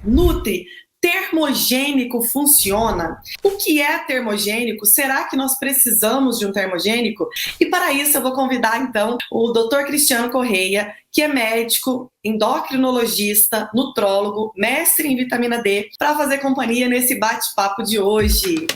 Nutri, termogênico funciona? O que é termogênico? Será que nós precisamos de um termogênico? E para isso eu vou convidar então o Dr. Cristiano Correia, que é médico, endocrinologista, nutrólogo, mestre em vitamina D, para fazer companhia nesse bate-papo de hoje.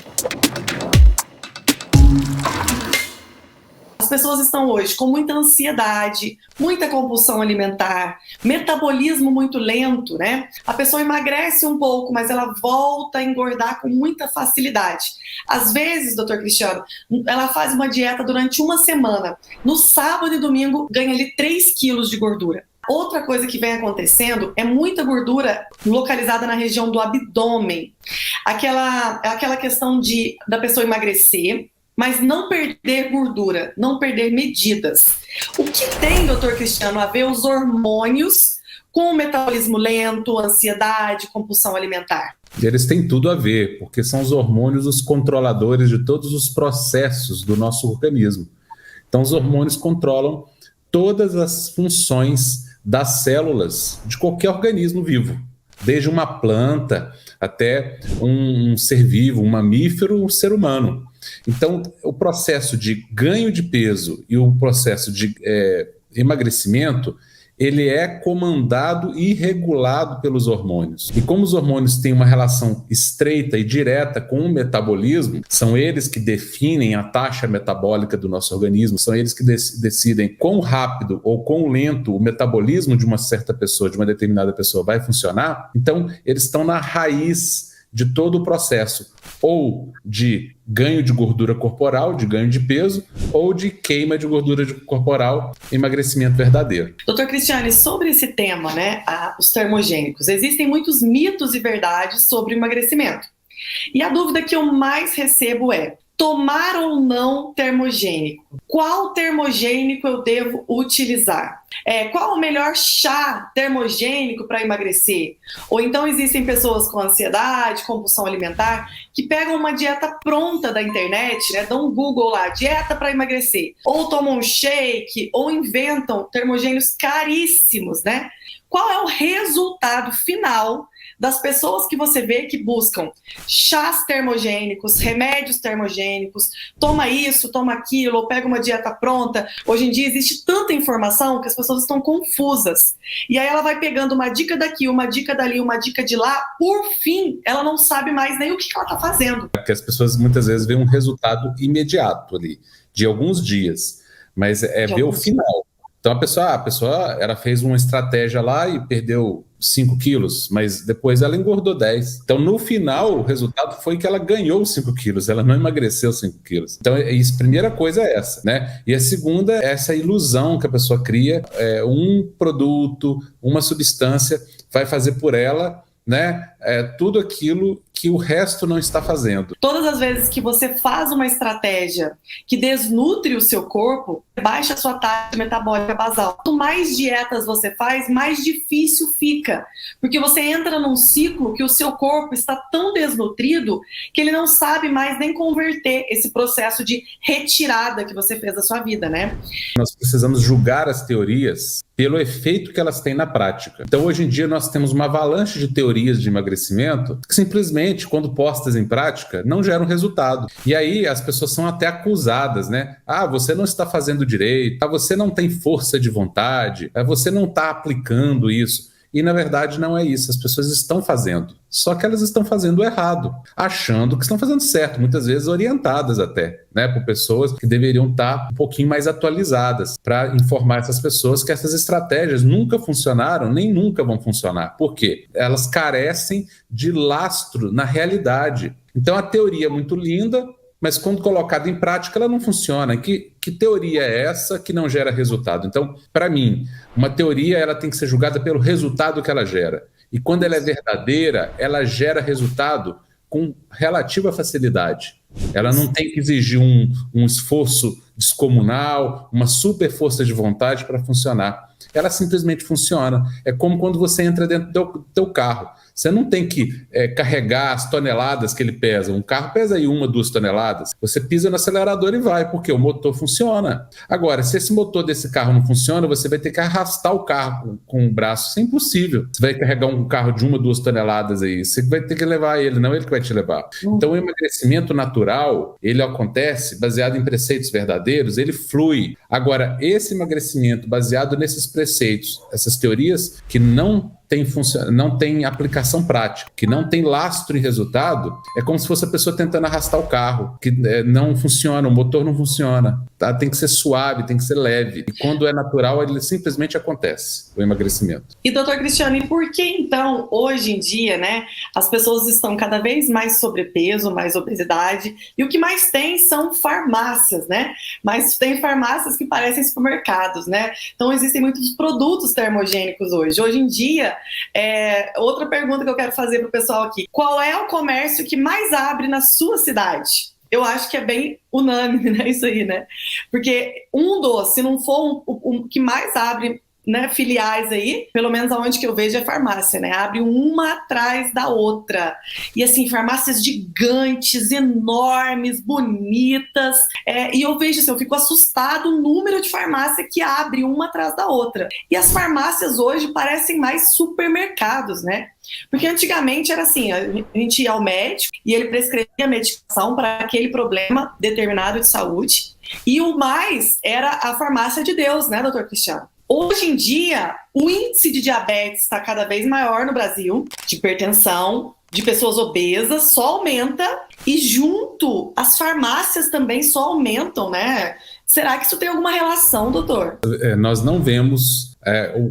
As pessoas estão hoje com muita ansiedade, muita compulsão alimentar, metabolismo muito lento, né? A pessoa emagrece um pouco, mas ela volta a engordar com muita facilidade. Às vezes, doutor Cristiano, ela faz uma dieta durante uma semana. No sábado e domingo, ganha ali 3 quilos de gordura. Outra coisa que vem acontecendo é muita gordura localizada na região do abdômen. Aquela questão da pessoa emagrecer, mas não perder gordura, não perder medidas. O que tem, doutor Cristiano, a ver os hormônios com o metabolismo lento, ansiedade, compulsão alimentar? Eles têm tudo a ver, porque são os hormônios os controladores de todos os processos do nosso organismo. Então, os hormônios controlam todas as funções das células de qualquer organismo vivo, desde uma planta até um ser vivo, um mamífero, um ser humano. Então, o processo de ganho de peso e o processo de emagrecimento, ele é comandado e regulado pelos hormônios. E como os hormônios têm uma relação estreita e direta com o metabolismo, são eles que definem a taxa metabólica do nosso organismo, são eles que decidem quão rápido ou quão lento o metabolismo de uma certa pessoa, de uma determinada pessoa vai funcionar. Então, eles estão na raiz de todo o processo, ou de ganho de gordura corporal, de ganho de peso, ou de queima de gordura corporal, emagrecimento verdadeiro. Doutor Cristiano, sobre esse tema, né, os termogênicos, existem muitos mitos e verdades sobre o emagrecimento. E a dúvida que eu mais recebo é: tomar ou não termogênico? Qual termogênico eu devo utilizar? Qual o melhor chá termogênico para emagrecer? Ou então existem pessoas com ansiedade, compulsão alimentar, que pegam uma dieta pronta da internet, né, dão um Google lá, dieta para emagrecer, ou tomam um shake, ou inventam termogênicos caríssimos, né? Qual é o resultado final das pessoas que você vê que buscam chás termogênicos, remédios termogênicos, toma isso, toma aquilo, ou pega uma dieta pronta? Hoje em dia existe tanta informação que as pessoas estão confusas. E aí ela vai pegando uma dica daqui, uma dica dali, uma dica de lá, por fim, ela não sabe mais nem o que ela está fazendo. Porque as pessoas muitas vezes veem um resultado imediato ali, de alguns dias, mas ver o final. Então a pessoa ela fez uma estratégia lá e perdeu 5 quilos, mas depois ela engordou 10. Então no final o resultado foi que ela ganhou 5 quilos, ela não emagreceu 5 quilos. Então a primeira coisa é essa, né? E a segunda é essa ilusão que a pessoa cria, um produto, uma substância vai fazer por ela, né, tudo aquilo que o resto não está fazendo. Todas as vezes que você faz uma estratégia que desnutre o seu corpo, baixa a sua taxa metabólica basal. Quanto mais dietas você faz, mais difícil fica, porque você entra num ciclo que o seu corpo está tão desnutrido que ele não sabe mais nem converter esse processo de retirada que você fez da sua vida, né? Nós precisamos julgar as teorias pelo efeito que elas têm na prática. Então, hoje em dia, nós temos uma avalanche de teorias de emagrecimento que simplesmente, quando postas em prática, não geram resultado. E aí as pessoas são até acusadas, né? Ah, você não está fazendo direito, você não tem força de vontade, você não está aplicando isso. E, na verdade, não é isso. As pessoas estão fazendo. Só que elas estão fazendo errado, achando que estão fazendo certo, muitas vezes orientadas até, né, por pessoas que deveriam estar um pouquinho mais atualizadas para informar essas pessoas que essas estratégias nunca funcionaram, nem nunca vão funcionar. Por quê? Elas carecem de lastro na realidade. Então, a teoria é muito linda, mas quando colocada em prática, ela não funciona. Que teoria é essa que não gera resultado? Então, para mim, uma teoria ela tem que ser julgada pelo resultado que ela gera. E quando ela é verdadeira, ela gera resultado com relativa facilidade. Ela não tem que exigir um esforço descomunal, uma super força de vontade para funcionar. Ela simplesmente funciona. É como quando você entra dentro do teu carro. Você não tem que carregar as toneladas que ele pesa. Um carro pesa aí 1, 2 toneladas. Você pisa no acelerador e vai, porque o motor funciona. Agora, se esse motor desse carro não funciona, você vai ter que arrastar o carro com o braço. Isso é impossível. Você vai carregar um carro de 1, 2 toneladas aí. Você vai ter que levar ele, não ele que vai te levar. Então, o emagrecimento natural, ele acontece baseado em preceitos verdadeiros, ele flui. Agora, esse emagrecimento baseado nesses preceitos, essas teorias que não tem aplicação prática, que não tem lastro e resultado, é como se fosse a pessoa tentando arrastar o carro, que não funciona, o motor não funciona, tá? Tem que ser suave, tem que ser leve. E quando é natural, ele simplesmente acontece, o emagrecimento. E, doutor Cristiano, e por que então, hoje em dia, né, as pessoas estão cada vez mais sobrepeso, mais obesidade, e o que mais tem são farmácias, né? Mas tem farmácias que parecem supermercados, né? Então existem muitos produtos termogênicos hoje. Hoje em dia, outra pergunta que eu quero fazer para o pessoal aqui: qual é o comércio que mais abre na sua cidade? Eu acho que é bem unânime, né, isso aí, né? Porque se não for o que mais abre, né, filiais aí, pelo menos aonde que eu vejo é farmácia, né? Abre uma atrás da outra. E assim, farmácias gigantes, enormes, bonitas. E eu vejo assim, eu fico assustado o número de farmácia que abre uma atrás da outra. E as farmácias hoje parecem mais supermercados, né? Porque antigamente era assim, a gente ia ao médico e ele prescrevia medicação para aquele problema determinado de saúde. E o mais era a farmácia de Deus, né, doutor Cristiano? Hoje em dia, o índice de diabetes está cada vez maior no Brasil, de hipertensão, de pessoas obesas, só aumenta, e junto, as farmácias também só aumentam, né? Será que isso tem alguma relação, doutor? Nós não vemos,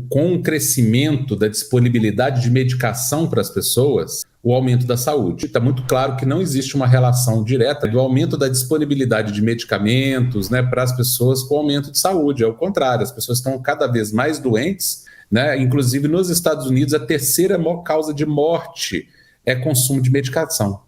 com o crescimento da disponibilidade de medicação para as pessoas, o aumento da saúde. Está muito claro que não existe uma relação direta do aumento da disponibilidade de medicamentos, né, para as pessoas com o aumento de saúde. É o contrário, as pessoas estão cada vez mais doentes, né? Inclusive nos Estados Unidos, a terceira maior causa de morte é consumo de medicação.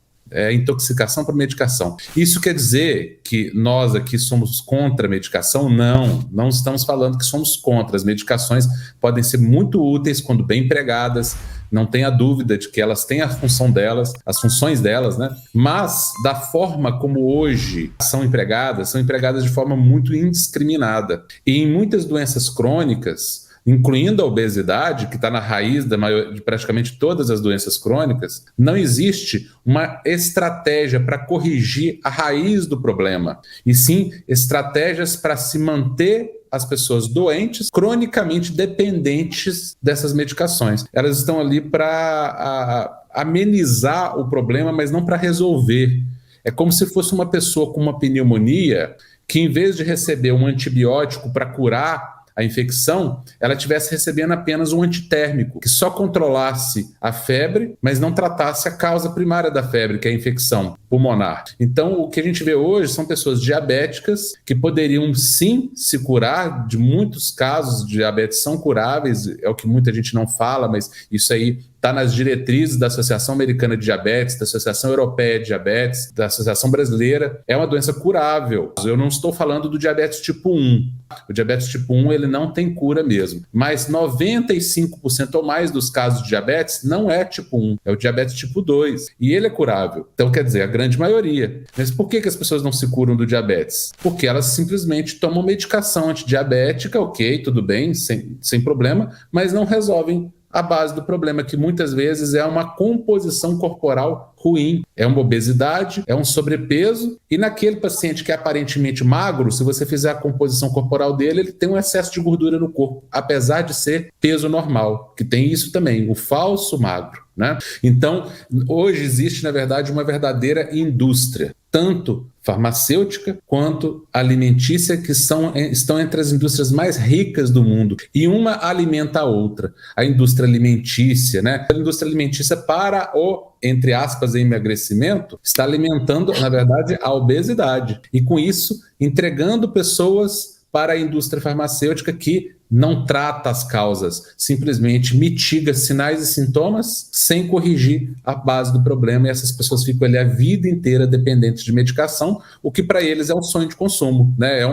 Intoxicação por medicação. Isso quer dizer que nós aqui somos contra a medicação? Não estamos falando que somos contra. As medicações podem ser muito úteis quando bem empregadas, não tenha dúvida de que elas têm a função delas, as funções delas, né? Mas da forma como hoje são empregadas de forma muito indiscriminada. E em muitas doenças crônicas, incluindo a obesidade, que está na raiz de praticamente todas as doenças crônicas, não existe uma estratégia para corrigir a raiz do problema, e sim estratégias para se manter as pessoas doentes, cronicamente dependentes dessas medicações. Elas estão ali para amenizar o problema, mas não para resolver. É como se fosse uma pessoa com uma pneumonia que, em vez de receber um antibiótico para curar a infecção, ela estivesse recebendo apenas um antitérmico, que só controlasse a febre, mas não tratasse a causa primária da febre, que é a infecção pulmonar. Então, o que a gente vê hoje são pessoas diabéticas que poderiam sim se curar. De muitos casos, diabetes são curáveis, é o que muita gente não fala, mas isso aí está nas diretrizes da Associação Americana de Diabetes, da Associação Europeia de Diabetes, da Associação Brasileira. É uma doença curável. Eu não estou falando do diabetes tipo 1. O diabetes tipo 1 ele não tem cura mesmo. Mas 95% ou mais dos casos de diabetes não é tipo 1, é o diabetes tipo 2. E ele é curável. Então, quer dizer, a grande maioria. Mas por que as pessoas não se curam do diabetes? Porque elas simplesmente tomam medicação antidiabética, ok, tudo bem, sem problema, mas não resolvem a base do problema, que muitas vezes é uma composição corporal ruim. É uma obesidade, é um sobrepeso, e naquele paciente que é aparentemente magro, se você fizer a composição corporal dele, ele tem um excesso de gordura no corpo, apesar de ser peso normal, que tem isso também, o falso magro, né? Então, hoje existe, na verdade, uma verdadeira indústria, tanto farmacêutica quanto alimentícia, que estão entre as indústrias mais ricas do mundo, e uma alimenta a outra. A indústria alimentícia, né? A indústria alimentícia, para o, entre aspas, emagrecimento, está alimentando, na verdade, a obesidade, e com isso entregando pessoas para a indústria farmacêutica, que não trata as causas, simplesmente mitiga sinais e sintomas sem corrigir a base do problema, e essas pessoas ficam ali a vida inteira dependentes de medicação, o que para eles é um sonho de consumo, né? É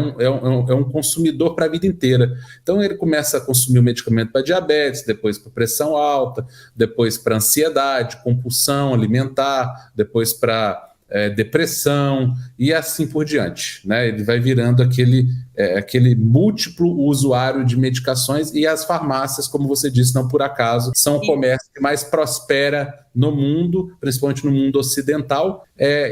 um consumidor para a vida inteira. Então ele começa a consumir o medicamento para diabetes, depois para pressão alta, depois para ansiedade, compulsão alimentar, depois para depressão e assim por diante, né? Ele vai virando aquele múltiplo usuário de medicações, e as farmácias, como você disse, não por acaso, são o comércio que mais prospera no mundo, principalmente no mundo ocidental.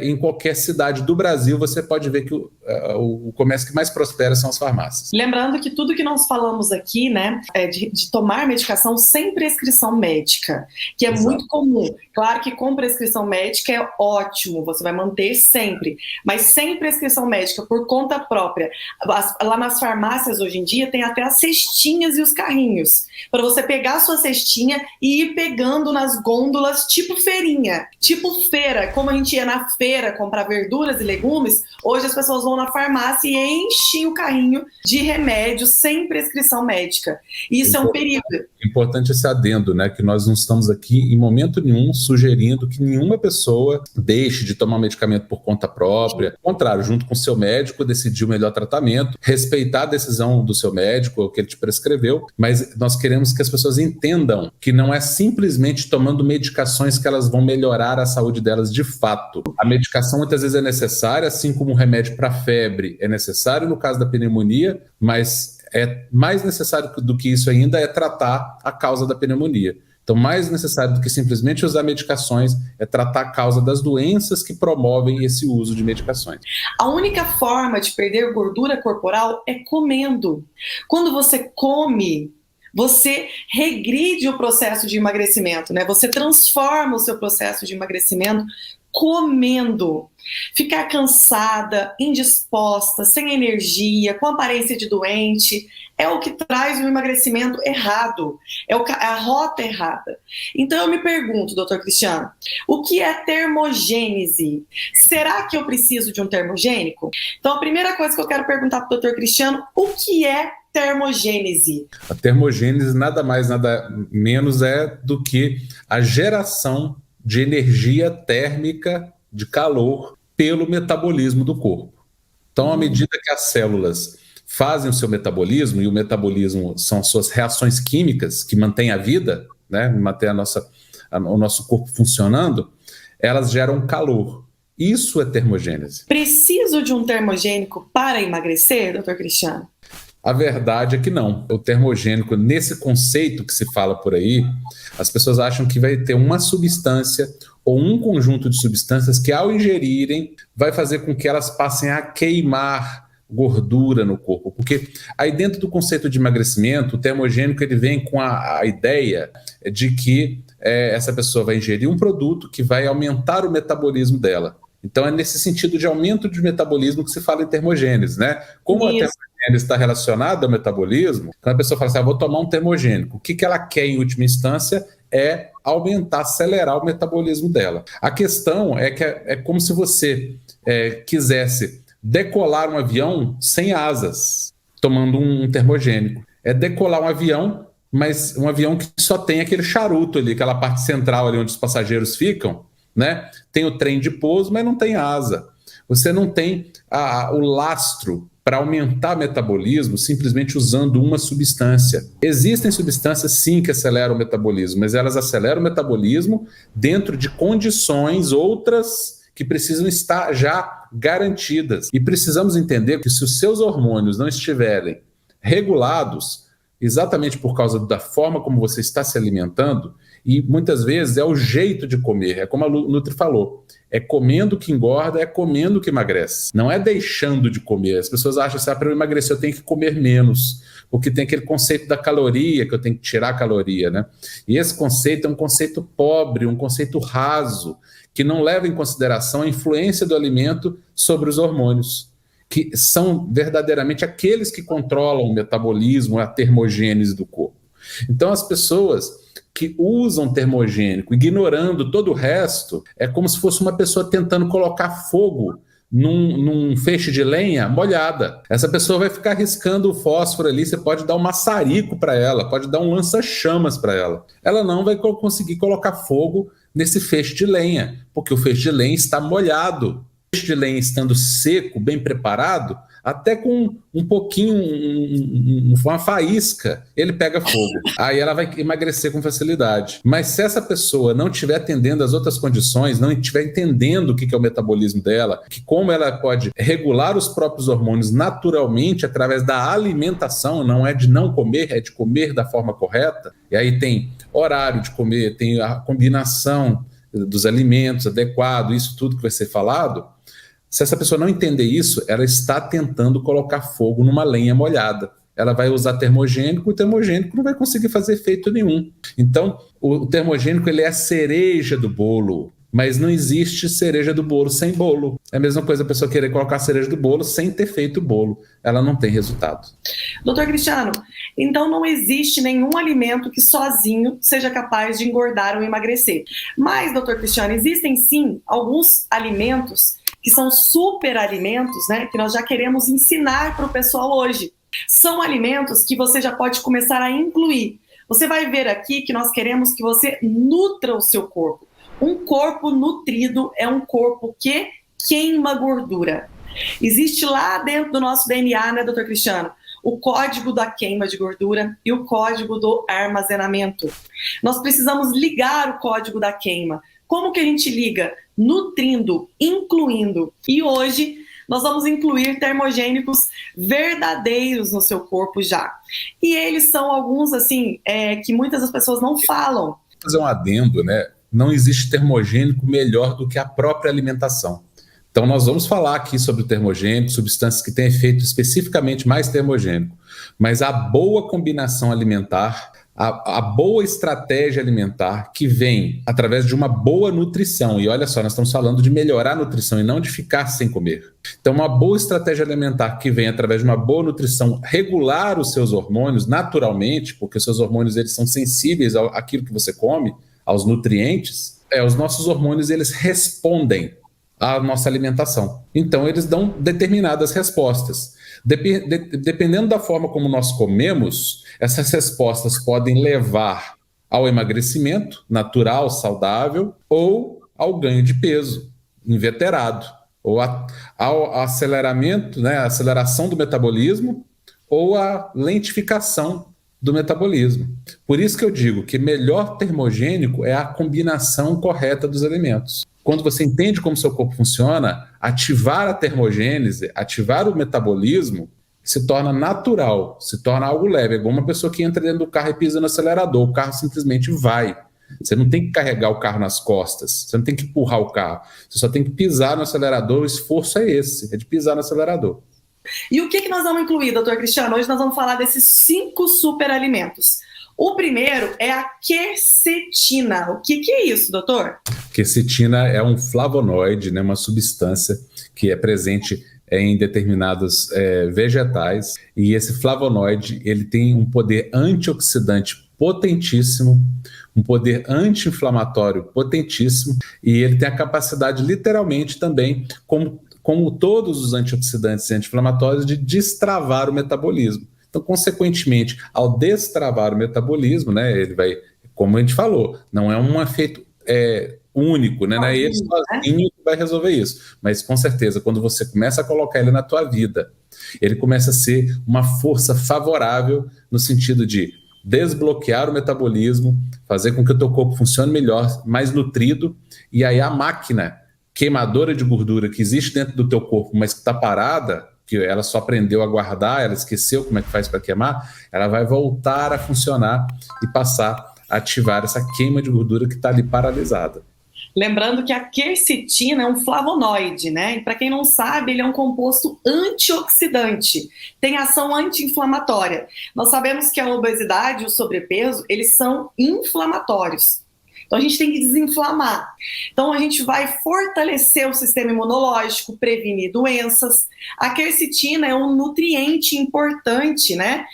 Em qualquer cidade do Brasil você pode ver que o comércio que mais prospera são as farmácias. Lembrando que tudo que nós falamos aqui, né, é de tomar medicação sem prescrição médica, que é muito comum. Claro que com prescrição médica é ótimo, você vai manter sempre, mas sem prescrição médica, por conta própria. Lá nas farmácias hoje em dia tem até as cestinhas e os carrinhos, para você pegar a sua cestinha e ir pegando nas gôndolas, tipo feirinha, tipo feira. Como a gente ia na feira comprar verduras e legumes, hoje as pessoas vão na farmácia e enchem o carrinho de remédios sem prescrição médica. Isso é um perigo. Importante esse adendo, né, que nós não estamos aqui em momento nenhum sugerindo que nenhuma pessoa deixe de tomar medicamento por conta própria. Ao contrário, junto com o seu médico, decidir o melhor tratamento, respeitar a decisão do seu médico, o que ele te prescreveu, mas nós queremos que as pessoas entendam que não é simplesmente tomando medicações que elas vão melhorar a saúde delas de fato. A medicação muitas vezes é necessária, assim como o remédio para febre é necessário no caso da pneumonia, mas mais necessário do que isso ainda é tratar a causa da pneumonia. Então, mais necessário do que simplesmente usar medicações é tratar a causa das doenças que promovem esse uso de medicações. A única forma de perder gordura corporal é comendo. Quando você come, você regride o processo de emagrecimento, né? Você transforma o seu processo de emagrecimento comendo. Ficar cansada, indisposta, sem energia, com aparência de doente, é o que traz o emagrecimento errado, é a rota errada. Então eu me pergunto, doutor Cristiano, o que é termogênese? Será que eu preciso de um termogênico? Então a primeira coisa que eu quero perguntar para o doutor Cristiano, o que é termogênese? A termogênese nada mais, nada menos é do que a geração de energia térmica, de calor, pelo metabolismo do corpo. Então, à medida que as células fazem o seu metabolismo, e o metabolismo são as suas reações químicas que mantêm a vida, né, mantém o nosso corpo funcionando, elas geram calor. Isso é termogênese. Preciso de um termogênico para emagrecer, doutor Cristiano? A verdade é que não. O termogênico, nesse conceito que se fala por aí, as pessoas acham que vai ter uma substância ou um conjunto de substâncias que, ao ingerirem, vai fazer com que elas passem a queimar gordura no corpo. Porque aí dentro do conceito de emagrecimento, o termogênico ele vem com a ideia de que essa pessoa vai ingerir um produto que vai aumentar o metabolismo dela. Então é nesse sentido de aumento de metabolismo que se fala em termogênese, né? Como a termogênese está relacionada ao metabolismo, quando a pessoa fala assim, vou tomar um termogênico, o que ela quer em última instância é aumentar, acelerar o metabolismo dela. A questão é que é como se você quisesse decolar um avião sem asas, tomando um termogênico. É decolar um avião, mas um avião que só tem aquele charuto ali, aquela parte central ali onde os passageiros ficam, né? Tem o trem de pouso, mas não tem asa. Você não tem o lastro para aumentar o metabolismo simplesmente usando uma substância. Existem substâncias, sim, que aceleram o metabolismo, mas elas aceleram o metabolismo dentro de condições outras que precisam estar já garantidas. E precisamos entender que se os seus hormônios não estiverem regulados, exatamente por causa da forma como você está se alimentando, e muitas vezes é o jeito de comer, é como a Nutri falou, é comendo que engorda, é comendo que emagrece. Não é deixando de comer. As pessoas acham assim, para eu emagrecer eu tenho que comer menos, porque tem aquele conceito da caloria, que eu tenho que tirar a caloria, né? E esse conceito é um conceito pobre, um conceito raso, que não leva em consideração a influência do alimento sobre os hormônios, que são verdadeiramente aqueles que controlam o metabolismo, a termogênese do corpo. Então as pessoas que usam termogênico, ignorando todo o resto, é como se fosse uma pessoa tentando colocar fogo num feixe de lenha molhada. Essa pessoa vai ficar riscando o fósforo ali, você pode dar um maçarico para ela, pode dar um lança-chamas para ela. Ela não vai conseguir colocar fogo nesse feixe de lenha, porque o feixe de lenha está molhado. O feixe de lenha estando seco, bem preparado, até com um pouquinho, uma faísca, ele pega fogo. Aí ela vai emagrecer com facilidade. Mas se essa pessoa não estiver atendendo às outras condições, não estiver entendendo o que é o metabolismo dela, que como ela pode regular os próprios hormônios naturalmente através da alimentação, não é de não comer, é de comer da forma correta. E aí tem horário de comer, tem a combinação dos alimentos adequado, isso tudo que vai ser falado. Se essa pessoa não entender isso, ela está tentando colocar fogo numa lenha molhada. Ela vai usar termogênico, e o termogênico não vai conseguir fazer efeito nenhum. Então, o termogênico ele é a cereja do bolo, mas não existe cereja do bolo sem bolo. É a mesma coisa a pessoa querer colocar a cereja do bolo sem ter feito o bolo. Ela não tem resultado. Doutor Cristiano, então não existe nenhum alimento que sozinho seja capaz de engordar ou emagrecer. Mas, doutor Cristiano, existem sim alguns alimentos que são super alimentos, né, que nós já queremos ensinar para o pessoal hoje. São alimentos que você já pode começar a incluir. Você vai ver aqui que nós queremos que você nutra o seu corpo. Um corpo nutrido é um corpo que queima gordura. Existe lá dentro do nosso DNA, né, doutor Cristiano, o código da queima de gordura e o código do armazenamento. Nós precisamos ligar o código da queima. Como que a gente liga? Nutrindo, incluindo. E hoje nós vamos incluir termogênicos verdadeiros no seu corpo já. E eles são alguns, assim, que muitas das pessoas não falam. Vou fazer um adendo, né? Não existe termogênico melhor do que a própria alimentação. Então nós vamos falar aqui sobre o termogênico, substâncias que têm efeito especificamente mais termogênico. Mas a boa combinação alimentar, a boa estratégia alimentar que vem através de uma boa nutrição, e olha só, nós estamos falando de melhorar a nutrição e não de ficar sem comer. Então uma boa estratégia alimentar que vem através de uma boa nutrição, regular os seus hormônios naturalmente, porque os seus hormônios eles são sensíveis àquilo que você come, aos nutrientes, os nossos hormônios eles respondem à nossa alimentação. Então eles dão determinadas respostas. Dependendo da forma como nós comemos, essas respostas podem levar ao emagrecimento natural, saudável, ou ao ganho de peso inveterado, ou ao aceleramento, né, a aceleração do metabolismo, ou a lentificação do metabolismo. Por isso que eu digo que melhor termogênico é a combinação correta dos alimentos. Quando você entende como seu corpo funciona, ativar a termogênese, ativar o metabolismo, se torna natural, se torna algo leve. É igual uma pessoa que entra dentro do carro e pisa no acelerador, o carro simplesmente vai. Você não tem que carregar o carro nas costas, você não tem que empurrar o carro, você só tem que pisar no acelerador, o esforço é esse, é de pisar no acelerador. E o que nós vamos incluir, doutor Cristiano? Hoje nós vamos falar desses 5 superalimentos. O primeiro é a quercetina. O que é isso, doutor? Quercetina é um flavonoide, né, uma substância que é presente em determinados vegetais. E esse flavonoide ele tem um poder antioxidante potentíssimo, um poder anti-inflamatório potentíssimo, e ele tem a capacidade, literalmente, também, como todos os antioxidantes e anti-inflamatórios, de destravar o metabolismo. Então, consequentemente, ao destravar o metabolismo, né, ele vai, como a gente falou, não é um efeito único, né? Não é ele sozinho que vai resolver isso. Mas, com certeza, quando você começa a colocar ele na tua vida, ele começa a ser uma força favorável no sentido de desbloquear o metabolismo, fazer com que o teu corpo funcione melhor, mais nutrido, e aí a máquina queimadora de gordura que existe dentro do teu corpo, mas que está parada, que ela só aprendeu a guardar, ela esqueceu como é que faz para queimar, ela vai voltar a funcionar e passar a ativar essa queima de gordura que está ali paralisada. Lembrando que a quercetina é um flavonoide, né? E para quem não sabe, ele é um composto antioxidante, tem ação anti-inflamatória. Nós sabemos que a obesidade e o sobrepeso, eles são inflamatórios. Então a gente tem que desinflamar. Então a gente vai fortalecer o sistema imunológico, prevenir doenças. A quercetina é um nutriente importante, né?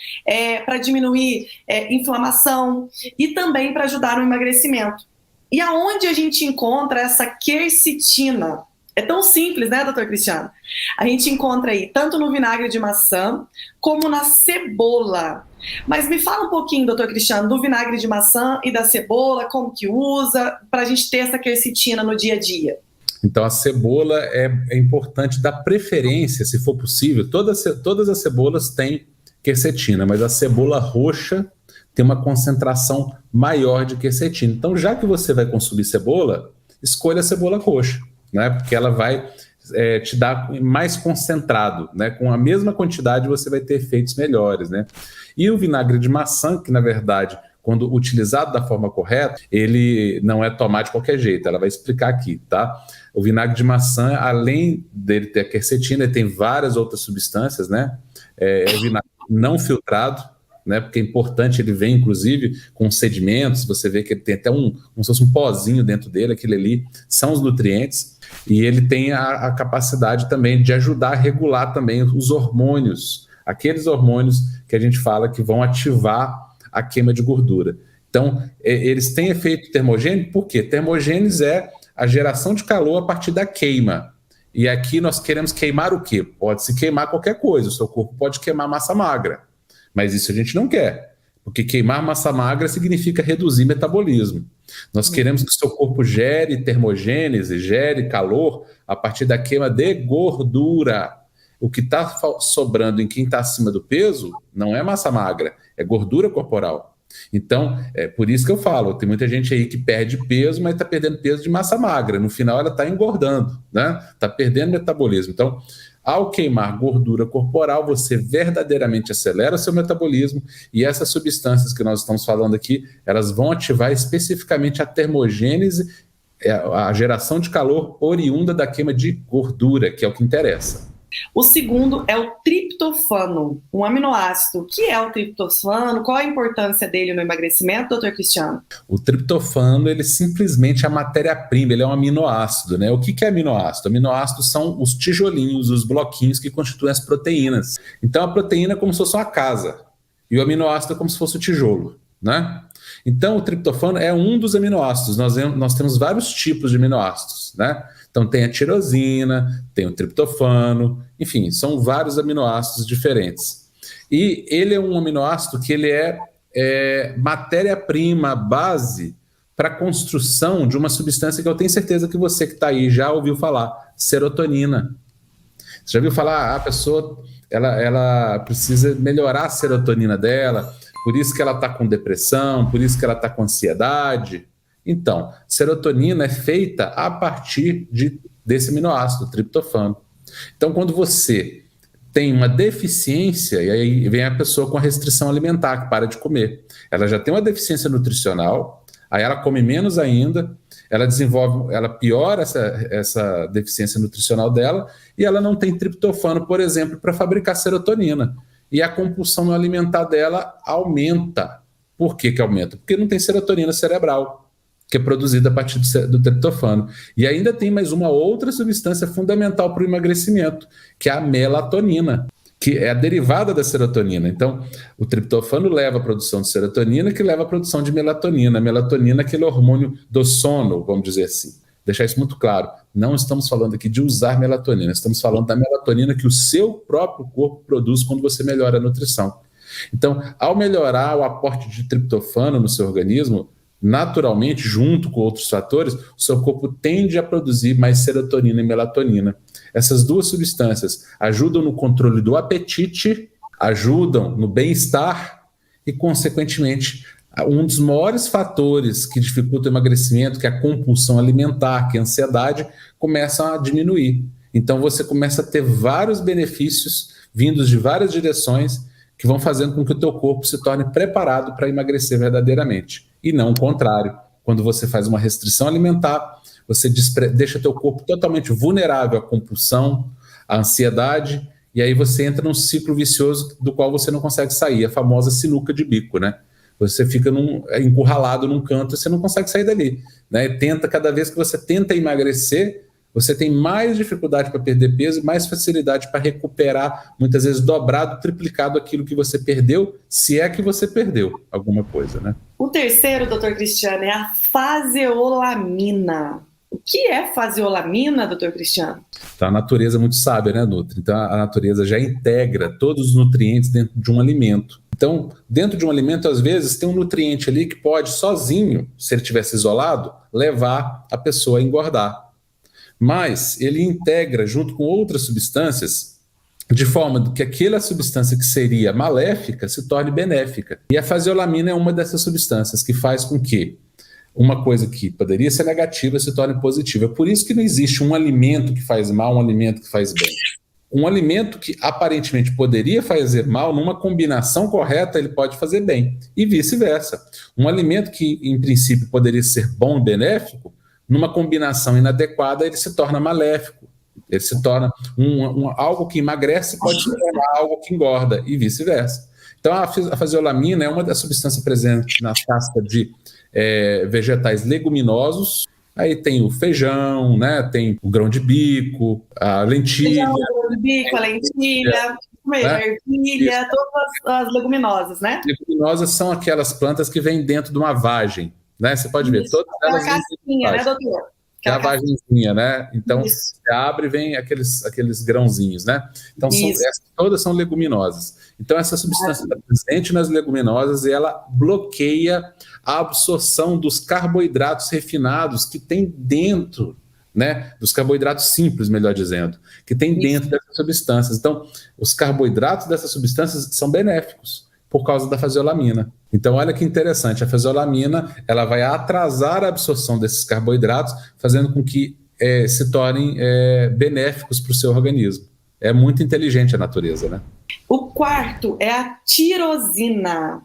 Para diminuir inflamação e também para ajudar no emagrecimento. E aonde a gente encontra essa quercetina? É tão simples, né, doutor Cristiano? A gente encontra aí tanto no vinagre de maçã como na cebola. Mas me fala um pouquinho, doutor Cristiano, do vinagre de maçã e da cebola, como que usa, para a gente ter essa quercetina no dia a dia. Então, a cebola é importante dar preferência, se for possível. Todas as cebolas têm quercetina, mas a cebola roxa tem uma concentração maior de quercetina. Então, já que você vai consumir cebola, escolha a cebola roxa, né? Porque ela vai te dar mais concentrado, né? Com a mesma quantidade você vai ter efeitos melhores, né? E o vinagre de maçã, que na verdade, quando utilizado da forma correta, ele não é tomar de qualquer jeito. Ela vai explicar aqui, tá? O vinagre de maçã, além dele ter a quercetina, ele tem várias outras substâncias, né? É o vinagre não filtrado, né? Porque é importante, ele vem inclusive com sedimentos, você vê que ele tem até como se fosse um pozinho dentro dele, aquele ali são os nutrientes, e ele tem a capacidade também de ajudar a regular também os hormônios, aqueles hormônios que a gente fala que vão ativar a queima de gordura. Então, eles têm efeito termogênico, por quê? Termogênese é a geração de calor a partir da queima. E aqui nós queremos queimar o quê? Pode-se queimar qualquer coisa, o seu corpo pode queimar massa magra, mas isso a gente não quer, porque queimar massa magra significa reduzir metabolismo. Nós queremos que o seu corpo gere termogênese, gere calor a partir da queima de gordura. O que está sobrando em quem está acima do peso não é massa magra, é gordura corporal. Então, é por isso que eu falo, tem muita gente aí que perde peso, mas está perdendo peso de massa magra. No final, ela está engordando, né? Está perdendo metabolismo. Então, ao queimar gordura corporal, você verdadeiramente acelera seu metabolismo e essas substâncias que nós estamos falando aqui, elas vão ativar especificamente a termogênese, a geração de calor oriunda da queima de gordura, que é o que interessa. O segundo é o triptofano, um aminoácido. O que é o triptofano? Qual a importância dele no emagrecimento, doutor Cristiano? O triptofano, ele simplesmente é a matéria-prima, ele é um aminoácido, né? O que é aminoácido? Aminoácidos são os tijolinhos, os bloquinhos que constituem as proteínas. Então, a proteína é como se fosse uma casa e o aminoácido é como se fosse o tijolo, né? Então, o triptofano é um dos aminoácidos. Nós temos vários tipos de aminoácidos, né? Então, tem a tirosina, tem o triptofano, enfim, são vários aminoácidos diferentes. E ele é um aminoácido que ele é matéria-prima, base para a construção de uma substância que eu tenho certeza que você que está aí já ouviu falar, serotonina. Você já ouviu falar, a pessoa ela precisa melhorar a serotonina dela, por isso que ela está com depressão, por isso que ela está com ansiedade. Então, serotonina é feita a partir desse aminoácido, triptofano. Então, quando você tem uma deficiência, e aí vem a pessoa com a restrição alimentar, que para de comer. Ela já tem uma deficiência nutricional, aí ela come menos ainda, ela piora essa deficiência nutricional dela, e ela não tem triptofano, por exemplo, para fabricar serotonina. E a compulsão alimentar dela aumenta. Por que aumenta? Porque não tem serotonina cerebral, que é produzida a partir do triptofano. E ainda tem mais uma outra substância fundamental para o emagrecimento, que é a melatonina, que é a derivada da serotonina. Então, o triptofano leva à produção de serotonina, que leva à produção de melatonina. A melatonina é aquele hormônio do sono, vamos dizer assim. Deixar isso muito claro. Não estamos falando aqui de usar melatonina, estamos falando da melatonina que o seu próprio corpo produz quando você melhora a nutrição. Então, ao melhorar o aporte de triptofano no seu organismo, naturalmente, junto com outros fatores, o seu corpo tende a produzir mais serotonina e melatonina. Essas duas substâncias ajudam no controle do apetite, ajudam no bem-estar e, consequentemente, um dos maiores fatores que dificultam o emagrecimento, que é a compulsão alimentar, que é a ansiedade, começam a diminuir. Então você começa a ter vários benefícios vindos de várias direções que vão fazendo com que o teu corpo se torne preparado para emagrecer verdadeiramente. E não o contrário. Quando você faz uma restrição alimentar, você deixa teu corpo totalmente vulnerável à compulsão, à ansiedade, e aí você entra num ciclo vicioso do qual você não consegue sair, a famosa sinuca de bico, né? Você fica encurralado num canto e você não consegue sair dali, né? Cada vez que você tenta emagrecer, você tem mais dificuldade para perder peso e mais facilidade para recuperar, muitas vezes dobrado, triplicado aquilo que você perdeu, se é que você perdeu alguma coisa, né? O terceiro, doutor Cristiano, é a faseolamina. O que é faseolamina, doutor Cristiano? Então, a natureza é muito sábia, né, Nutri? Então, a natureza já integra todos os nutrientes dentro de um alimento. Então, dentro de um alimento, às vezes, tem um nutriente ali que pode, sozinho, se ele tivesse isolado, levar a pessoa a engordar. Mas ele integra junto com outras substâncias de forma que aquela substância que seria maléfica se torne benéfica. E a faseolamina é uma dessas substâncias que faz com que uma coisa que poderia ser negativa se torne positiva. É por isso que não existe um alimento que faz mal, um alimento que faz bem. Um alimento que aparentemente poderia fazer mal, numa combinação correta, ele pode fazer bem. E vice-versa. Um alimento que, em princípio, poderia ser bom e benéfico, numa combinação inadequada, ele se torna maléfico. Ele se torna algo que emagrece, pode se tornar algo que engorda, e vice-versa. Então, a faseolamina é uma das substâncias presentes na casca de vegetais leguminosos. Aí tem o feijão, né? Tem o grão de bico, a lentilha. O grão de bico, a lentilha, a ervilha, todas as leguminosas, né? Leguminosas são aquelas plantas que vêm dentro de uma vagem, né? Você pode ver, todas elas vêm dentro de uma vagem, né, doutor? Que é a vagenzinha, né? Então, você abre e vem aqueles grãozinhos, né? Então, todas são leguminosas. Então, essa substância está presente nas leguminosas e ela bloqueia a absorção dos carboidratos refinados que tem dentro, né? Dos carboidratos simples, melhor dizendo, que tem dentro dessas substâncias. Então, os carboidratos dessas substâncias são benéficos por causa da faseolamina. Então, olha que interessante, a faseolamina ela vai atrasar a absorção desses carboidratos, fazendo com que se tornem benéficos para o seu organismo. É muito inteligente a natureza, né? O quarto é a tirosina.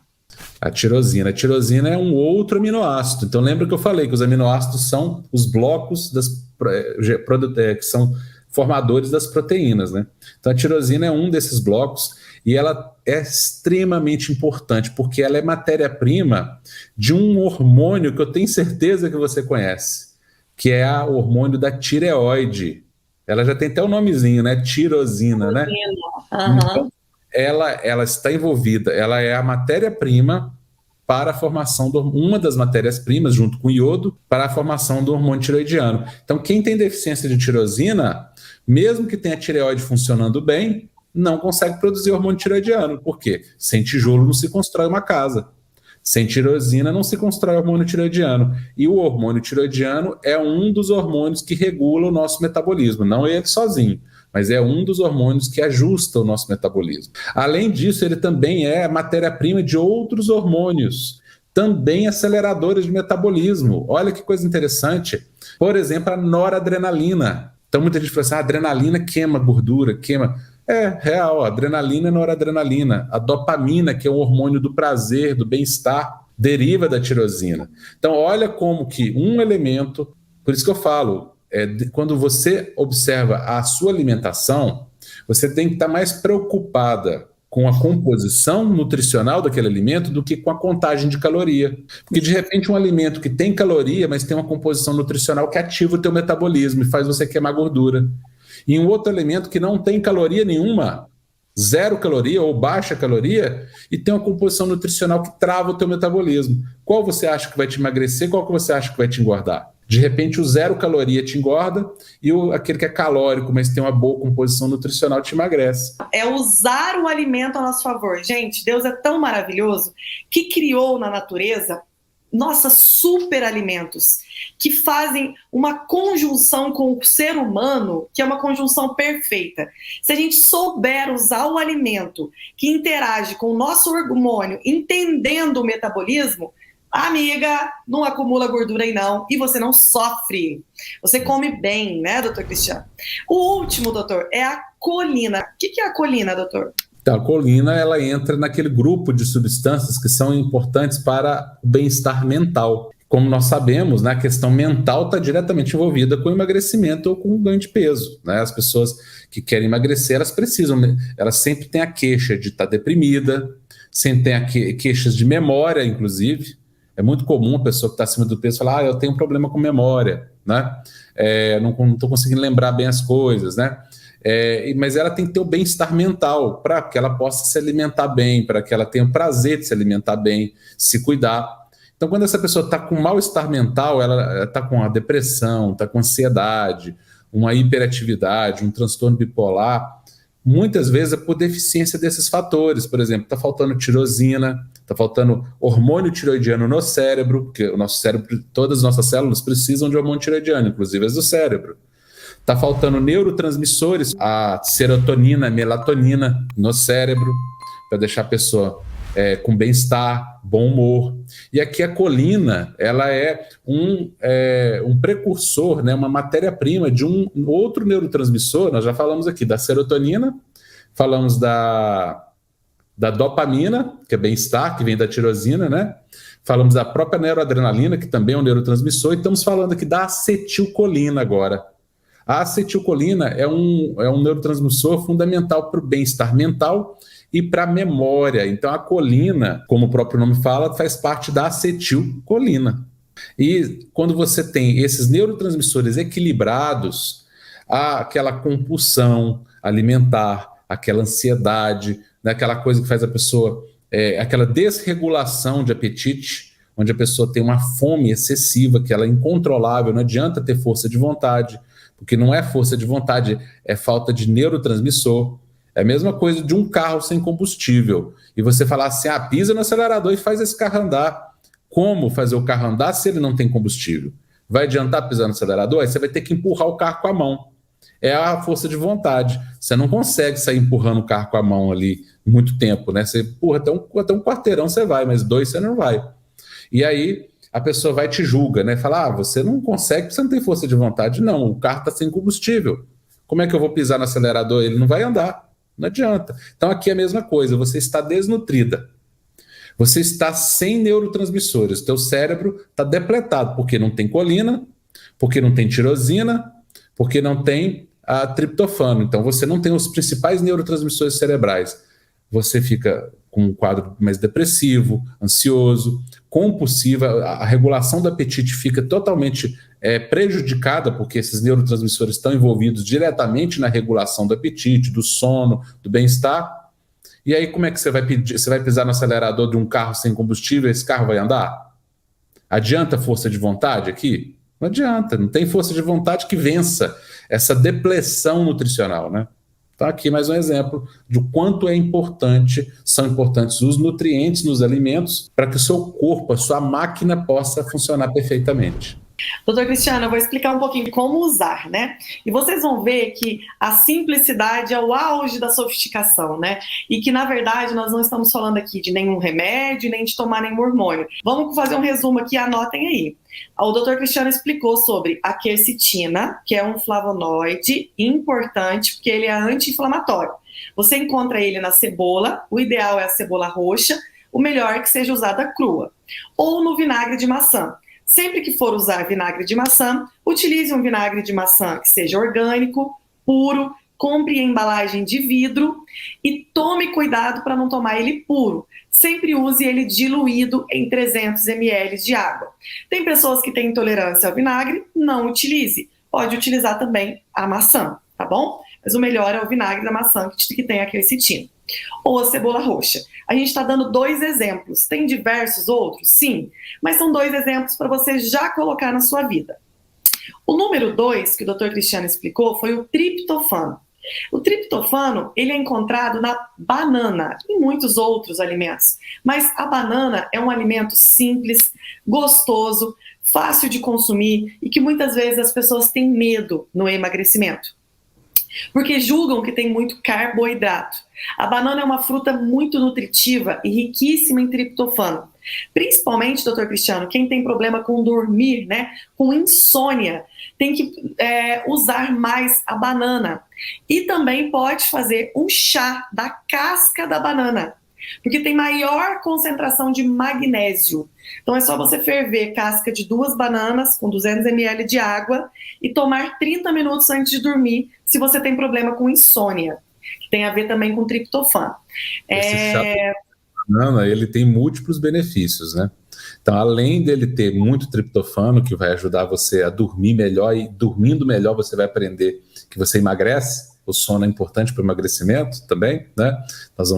A tirosina é um outro aminoácido. Então, lembra que eu falei que os aminoácidos são os blocos que são formadores das proteínas, né? Então, a tirosina é um desses blocos e ela é extremamente importante porque ela é matéria-prima de um hormônio que eu tenho certeza que você conhece, que é o hormônio da tireoide. Ela já tem até o nomezinho, né? Tirosina, né? Então, ela está envolvida, ela é a matéria-prima para a formação de uma das matérias-primas, junto com o iodo, para a formação do hormônio tireoidiano. Então, quem tem deficiência de tirosina, mesmo que tenha a tireoide funcionando bem, não consegue produzir hormônio tireoidiano. Por quê? Sem tijolo não se constrói uma casa. Sem tirosina não se constrói hormônio tireoidiano. E o hormônio tireoidiano é um dos hormônios que regula o nosso metabolismo. Não ele sozinho, mas é um dos hormônios que ajusta o nosso metabolismo. Além disso, ele também é matéria-prima de outros hormônios, também aceleradores de metabolismo. Olha que coisa interessante. Por exemplo, a noradrenalina. Então, muita gente fala assim, a adrenalina queima gordura, queima... É real, a adrenalina e noradrenalina. A dopamina, que é um hormônio do prazer, do bem-estar, deriva da tirosina. Então, olha como que um elemento... Por isso que eu falo, quando você observa a sua alimentação, você tem que estar mais preocupada com a composição nutricional daquele alimento do que com a contagem de caloria. Porque, de repente, um alimento que tem caloria, mas tem uma composição nutricional que ativa o teu metabolismo e faz você queimar gordura. E um outro alimento que não tem caloria nenhuma, zero caloria ou baixa caloria, e tem uma composição nutricional que trava o teu metabolismo. Qual você acha que vai te emagrecer, qual que você acha que vai te engordar? De repente, o zero caloria te engorda e aquele que é calórico, mas tem uma boa composição nutricional, te emagrece. É usar o alimento a nosso favor. Gente, Deus é tão maravilhoso que criou na natureza super alimentos que fazem uma conjunção com o ser humano, que é uma conjunção perfeita. Se a gente souber usar o alimento que interage com o nosso hormônio, entendendo o metabolismo, amiga, não acumula gordura aí não, e você não sofre. Você come bem, né, doutor Cristiano? O último, doutor, é a colina. O que é a colina, doutor? Então, a colina, ela entra naquele grupo de substâncias que são importantes para o bem-estar mental. Como nós sabemos, né, a questão mental está diretamente envolvida com o emagrecimento ou com o ganho de peso, né? As pessoas que querem emagrecer, elas sempre têm a queixa de estar deprimida, sempre têm queixas de memória, inclusive. É muito comum a pessoa que está acima do peso falar, eu tenho um problema com memória, né? Não estou conseguindo lembrar bem as coisas, né? Mas ela tem que ter o bem-estar mental para que ela possa se alimentar bem, para que ela tenha o prazer de se alimentar bem, se cuidar. Então, quando essa pessoa está com mal-estar mental, ela está com a depressão, está com ansiedade, uma hiperatividade, um transtorno bipolar, muitas vezes é por deficiência desses fatores. Por exemplo, está faltando tirosina, está faltando hormônio tiroidiano no cérebro, porque o nosso cérebro, todas as nossas células precisam de hormônio tiroidiano, inclusive as do cérebro. Está faltando neurotransmissores, a serotonina, a melatonina no cérebro, para deixar a pessoa com bem-estar, bom humor. E aqui a colina, ela é um precursor, né, uma matéria-prima de um outro neurotransmissor. Nós já falamos aqui da serotonina, falamos da dopamina, que é bem-estar, que vem da tirosina, né? Falamos da própria neuroadrenalina, que também é um neurotransmissor, e estamos falando aqui da acetilcolina agora. A acetilcolina é um neurotransmissor fundamental para o bem-estar mental e para a memória. Então, a colina, como o próprio nome fala, faz parte da acetilcolina. E quando você tem esses neurotransmissores equilibrados, há aquela compulsão alimentar, aquela ansiedade, né, aquela coisa que faz a pessoa, aquela desregulação de apetite, onde a pessoa tem uma fome excessiva, que ela é incontrolável, não adianta ter força de vontade, porque não é força de vontade, é falta de neurotransmissor. É a mesma coisa de um carro sem combustível. E você falar assim, pisa no acelerador e faz esse carro andar. Como fazer o carro andar se ele não tem combustível? Vai adiantar pisar no acelerador? Aí você vai ter que empurrar o carro com a mão. É a força de vontade. Você não consegue sair empurrando o carro com a mão ali muito tempo, né? Você empurra até um quarteirão, você vai, mas 2 você não vai. E aí a pessoa vai e te julga, né? Fala, você não consegue porque você não tem força de vontade. Não, o carro está sem combustível. Como é que eu vou pisar no acelerador? Ele não vai andar. Não adianta. Então aqui é a mesma coisa, você está desnutrida. Você está sem neurotransmissores. O teu cérebro está depletado, porque não tem colina, porque não tem tirosina, porque não tem a triptofano. Então você não tem os principais neurotransmissores cerebrais. Você fica com um quadro mais depressivo, ansioso, compulsiva, a regulação do apetite fica totalmente prejudicada, porque esses neurotransmissores estão envolvidos diretamente na regulação do apetite, do sono, do bem-estar. E aí como é que você vai pisar no acelerador de um carro sem combustível e esse carro vai andar? Adianta força de vontade aqui? Não adianta, não tem força de vontade que vença essa depressão nutricional, né? Então aqui mais um exemplo de quanto são importantes os nutrientes nos alimentos para que o seu corpo, a sua máquina possa funcionar perfeitamente. Doutor Cristiano, eu vou explicar um pouquinho como usar, né? E vocês vão ver que a simplicidade é o auge da sofisticação, né? E que, na verdade, nós não estamos falando aqui de nenhum remédio, nem de tomar nenhum hormônio. Vamos fazer um resumo aqui, anotem aí. O doutor Cristiano explicou sobre a quercetina, que é um flavonoide importante, porque ele é anti-inflamatório. Você encontra ele na cebola, o ideal é a cebola roxa, o melhor é que seja usada crua, ou no vinagre de maçã. Sempre que for usar vinagre de maçã, utilize um vinagre de maçã que seja orgânico, puro, compre em embalagem de vidro e tome cuidado para não tomar ele puro. Sempre use ele diluído em 300 ml de água. Tem pessoas que têm intolerância ao vinagre, não utilize. Pode utilizar também a maçã, tá bom? Mas o melhor é o vinagre da maçã que tem a quercetina. Ou a cebola roxa. A gente está dando 2 exemplos. Tem diversos outros? Sim. Mas são 2 exemplos para você já colocar na sua vida. O número 2, que o Dr. Cristiano explicou, foi o triptofano. O triptofano, ele é encontrado na banana e em muitos outros alimentos. Mas a banana é um alimento simples, gostoso, fácil de consumir e que muitas vezes as pessoas têm medo no emagrecimento, porque julgam que tem muito carboidrato. A banana é uma fruta muito nutritiva e riquíssima em triptofano. Principalmente, doutor Cristiano, quem tem problema com dormir, né, com insônia, tem que usar mais a banana. E também pode fazer um chá da casca da banana, porque tem maior concentração de magnésio. Então é só você ferver casca de 2 bananas com 200 ml de água e tomar 30 minutos antes de dormir, se você tem problema com insônia, que tem a ver também com triptofano. Esse chá de banana, ele tem múltiplos benefícios, né? Então, além dele ter muito triptofano, que vai ajudar você a dormir melhor, e dormindo melhor você vai aprender que você emagrece. O sono é importante para o emagrecimento também, né? Nós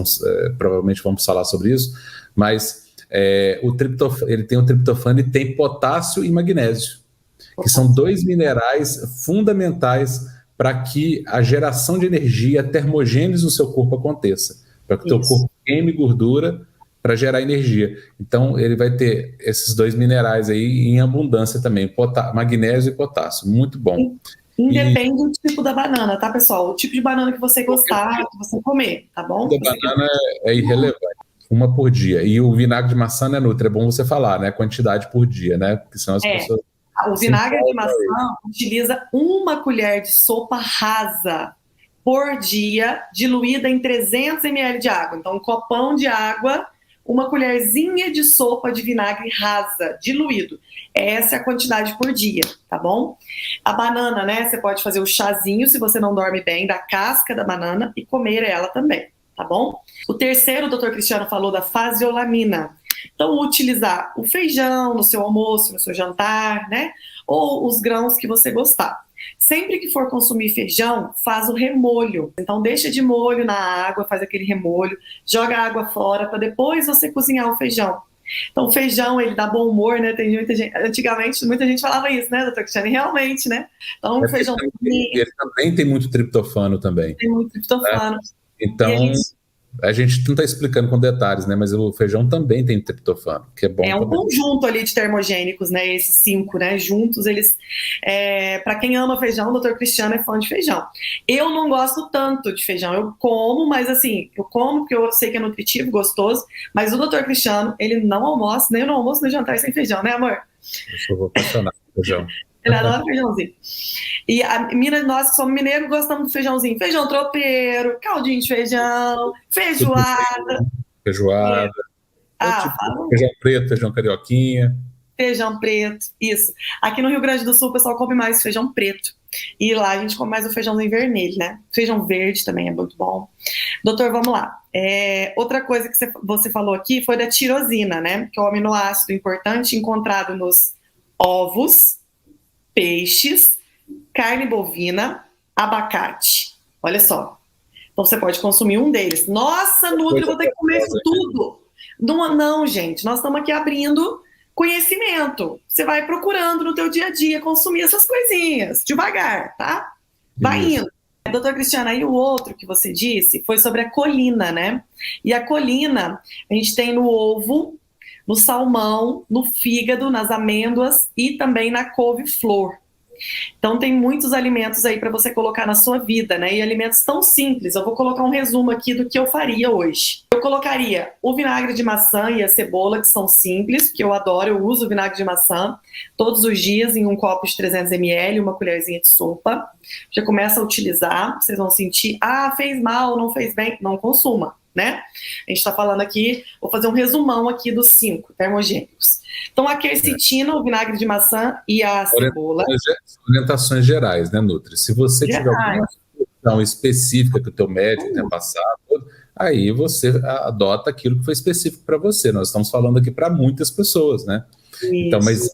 provavelmente vamos falar sobre isso, mas ele tem o triptofano e tem potássio e magnésio, que são dois minerais fundamentais para que a geração de energia, a termogênese no seu corpo aconteça, para que o teu corpo queime gordura para gerar energia. Então, ele vai ter esses dois minerais aí em abundância também, magnésio e potássio. Muito bom. Independe do tipo da banana, tá, pessoal? O tipo de banana que você gostar, que você comer, tá bom? A banana é irrelevante. Uma por dia. E o vinagre de maçã, né, Nutri? É bom você falar, né? Quantidade por dia, né? Porque senão as pessoas... O vinagre de maçã utiliza 1 colher de sopa rasa por dia, diluída em 300 ml de água. Então, um copão de água, 1 colherzinha de sopa de vinagre rasa, diluído. Essa é a quantidade por dia, tá bom? A banana, né? Você pode fazer o chazinho, se você não dorme bem, da casca da banana e comer ela também, tá bom? O terceiro, o Dr. Cristiano falou da faseolamina. Então, utilizar o feijão no seu almoço, no seu jantar, né? Ou os grãos que você gostar. Sempre que for consumir feijão, faz o remolho. Então, deixa de molho na água, faz aquele remolho, joga a água fora para depois você cozinhar o feijão. Então, o feijão, ele dá bom humor, né? Tem muita gente, antigamente, muita gente falava isso, né, doutor Cristiano? E realmente, né? Então, o feijão... Ele também tem muito triptofano também. Tem muito triptofano. Né? Então... A gente não está explicando com detalhes, né? Mas o feijão também tem triptofano, que é bom. É um também. conjunto ali de termogênicos, né? Esses 5, né? Juntos, eles. Para quem ama feijão, o Dr. Cristiano é fã de feijão. Eu não gosto tanto de feijão. Eu como, mas assim, eu como porque eu sei que é nutritivo, gostoso. Mas o Dr. Cristiano, ele não almoça, nem no almoço, nem no jantar sem feijão, né, amor? Eu sou apaixonado por feijão. Ele adora feijãozinho. E nós que somos mineiros gostamos do feijãozinho. Feijão tropeiro, caldinho de feijão, feijoada. Feijoada. Feijão preto, feijão carioquinha. Feijão preto, isso. Aqui no Rio Grande do Sul o pessoal come mais feijão preto. E lá a gente come mais o feijãozinho vermelho, né? Feijão verde também é muito bom. Doutor, vamos lá. Outra coisa que você falou aqui foi da tirosina, né? Que é o aminoácido importante encontrado nos ovos, peixes, carne bovina, abacate. Olha só. Então você pode consumir um deles. Nossa, Nutri, eu vou ter que comer isso tudo. Não, gente. Nós estamos aqui abrindo conhecimento. Você vai procurando no teu dia a dia consumir essas coisinhas. Devagar, tá? Vai indo. Doutor Cristiano, aí o outro que você disse foi sobre a colina, né? E a colina a gente tem no ovo, no salmão, no fígado, nas amêndoas e também na couve-flor. Então tem muitos alimentos aí para você colocar na sua vida, né? E alimentos tão simples. Eu vou colocar um resumo aqui do que eu faria hoje. Eu colocaria o vinagre de maçã e a cebola, que são simples, que eu adoro. Eu uso o vinagre de maçã todos os dias em um copo de 300 ml, 1 colherzinha de sopa. Já começa a utilizar, vocês vão sentir, fez mal, não fez bem, não consuma, né? A gente está falando aqui, vou fazer um resumão aqui dos 5 termogênicos. Então, a quercetina, o vinagre de maçã e a cebola. Orientações gerais, né, Nutri? Se você tiver alguma sugestão específica que o teu médico tenha passado, aí você adota aquilo que foi específico para você. Nós estamos falando aqui para muitas pessoas, né? Isso. Então, mas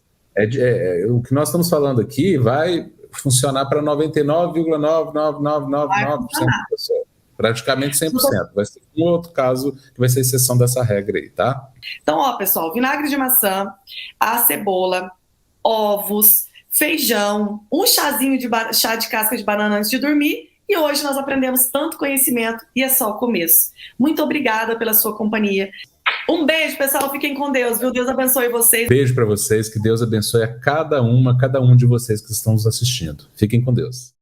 o que nós estamos falando aqui vai funcionar para 99,9999% das pessoas. Praticamente 100%. Vai ser um outro caso que vai ser exceção dessa regra aí, tá? Então, ó, pessoal, vinagre de maçã, a cebola, ovos, feijão, um chazinho de chá de casca de banana antes de dormir. E hoje nós aprendemos tanto conhecimento e é só o começo. Muito obrigada pela sua companhia. Um beijo, pessoal. Fiquem com Deus, viu? Deus abençoe vocês. Beijo para vocês. Que Deus abençoe a cada um de vocês que estão nos assistindo. Fiquem com Deus.